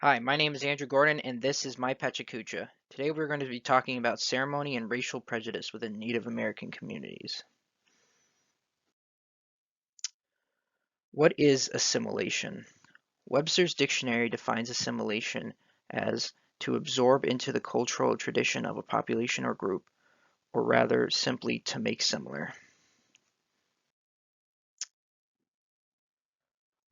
Hi, my name is Andrew Gordon, and this is my Pechakucha. Today we're going to be talking about ceremony and racial prejudice within Native American communities. What is assimilation? Webster's dictionary defines assimilation as to absorb into the cultural tradition of a population or group, or rather simply to make similar.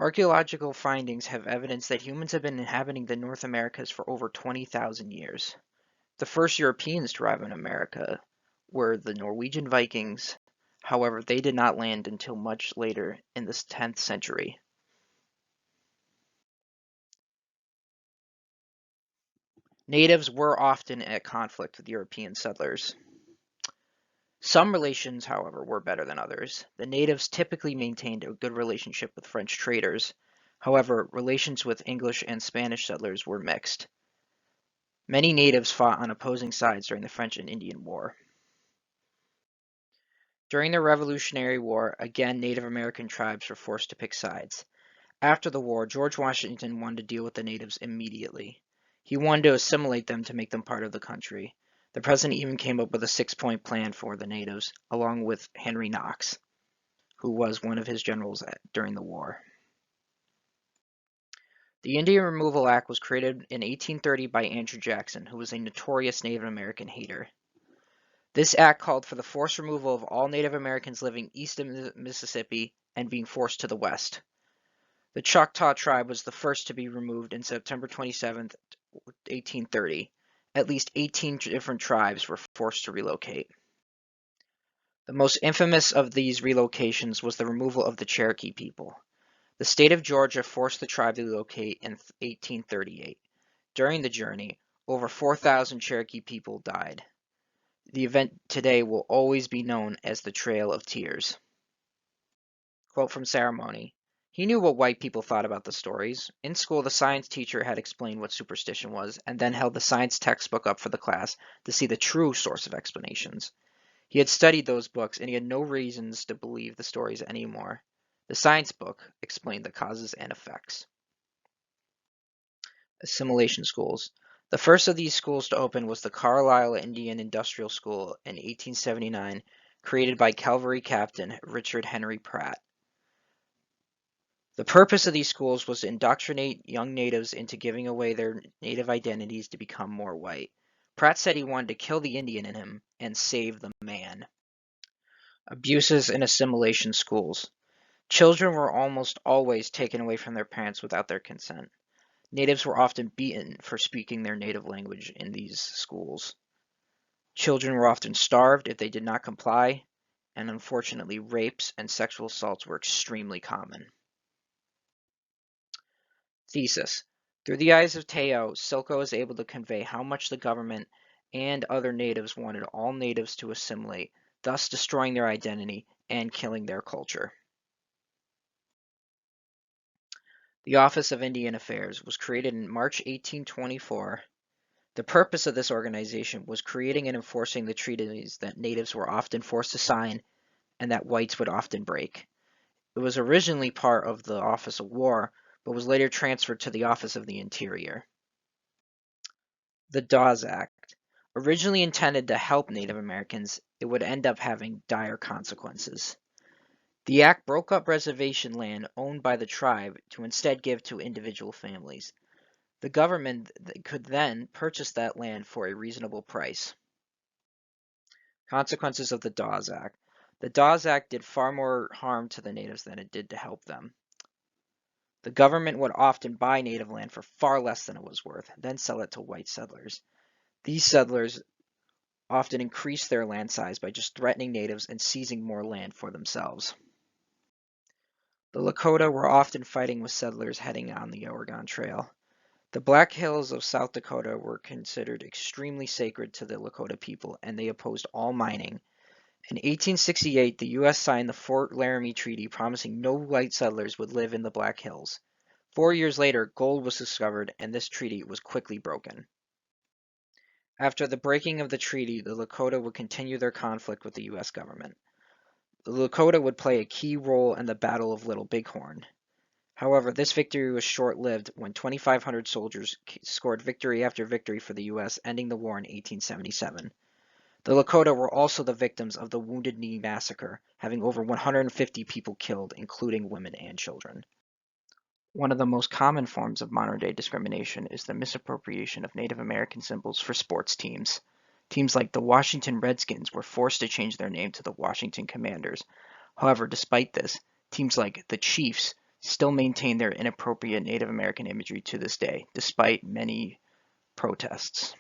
Archaeological findings have evidence that humans have been inhabiting the North Americas for over 20,000 years. The first Europeans to arrive in America were the Norwegian Vikings. However, they did not land until much later in the 10th century. Natives were often at conflict with European settlers. Some relations, however, were better than others. The natives typically maintained a good relationship with French traders. However, relations with English and Spanish settlers were mixed. Many natives fought on opposing sides during the French and Indian War. During the Revolutionary War, again Native American tribes were forced to pick sides. After the war, George Washington wanted to deal with the natives immediately. He wanted to assimilate them to make them part of the country. The president even came up with a six-point plan for the natives, along with Henry Knox, who was one of his generals during the war. The Indian Removal Act was created in 1830 by Andrew Jackson, who was a notorious Native American hater. This act called for the forced removal of all Native Americans living east of Mississippi and being forced to the west. The Choctaw tribe was the first to be removed in September 27, 1830. At least 18 different tribes were forced to relocate. The most infamous of these relocations was the removal of the Cherokee people. The state of Georgia forced the tribe to relocate in 1838. During the journey, over 4,000 Cherokee people died. The event today will always be known as the Trail of Tears. Quote from Ceremony. He knew what white people thought about the stories. In school, the science teacher had explained what superstition was, and then held the science textbook up for the class to see the true source of explanations. He had studied those books, and he had no reasons to believe the stories anymore. The science book explained the causes and effects. Assimilation schools. The first of these schools to open was the Carlisle Indian Industrial School in 1879, created by cavalry captain Richard Henry Pratt. The purpose of these schools was to indoctrinate young natives into giving away their native identities to become more white. Pratt said he wanted to kill the Indian in him and save the man. Abuses in assimilation schools. Children were almost always taken away from their parents without their consent. Natives were often beaten for speaking their native language in these schools. Children were often starved if they did not comply, and unfortunately, rapes and sexual assaults were extremely common. Thesis. Through the eyes of Teo, Silko is able to convey how much the government and other natives wanted all natives to assimilate, thus destroying their identity and killing their culture. The Office of Indian Affairs was created in March 1824. The purpose of this organization was creating and enforcing the treaties that natives were often forced to sign and that whites would often break. It was originally part of the Office of War, but was later transferred to the Office of the Interior. The Dawes Act. Originally intended to help Native Americans, it would end up having dire consequences. The act broke up reservation land owned by the tribe to instead give to individual families. The government could then purchase that land for a reasonable price. Consequences of the Dawes Act. The Dawes Act did far more harm to the natives than it did to help them. The government would often buy native land for far less than it was worth, then sell it to white settlers. These settlers often increased their land size by just threatening natives and seizing more land for themselves. The Lakota were often fighting with settlers heading on the Oregon Trail. The Black Hills of South Dakota were considered extremely sacred to the Lakota people, and they opposed all mining. In 1868, the U.S. signed the Fort Laramie Treaty, promising no white settlers would live in the Black Hills. 4 years later, gold was discovered, and this treaty was quickly broken. After the breaking of the treaty, the Lakota would continue their conflict with the U.S. government. The Lakota would play a key role in the Battle of Little Bighorn. However, this victory was short-lived when 2,500 soldiers scored victory after victory for the U.S., ending the war in 1877. The Lakota were also the victims of the Wounded Knee Massacre, having over 150 people killed, including women and children. One of the most common forms of modern-day discrimination is the misappropriation of Native American symbols for sports teams. Teams like the Washington Redskins were forced to change their name to the Washington Commanders. However, despite this, teams like the Chiefs still maintain their inappropriate Native American imagery to this day, despite many protests.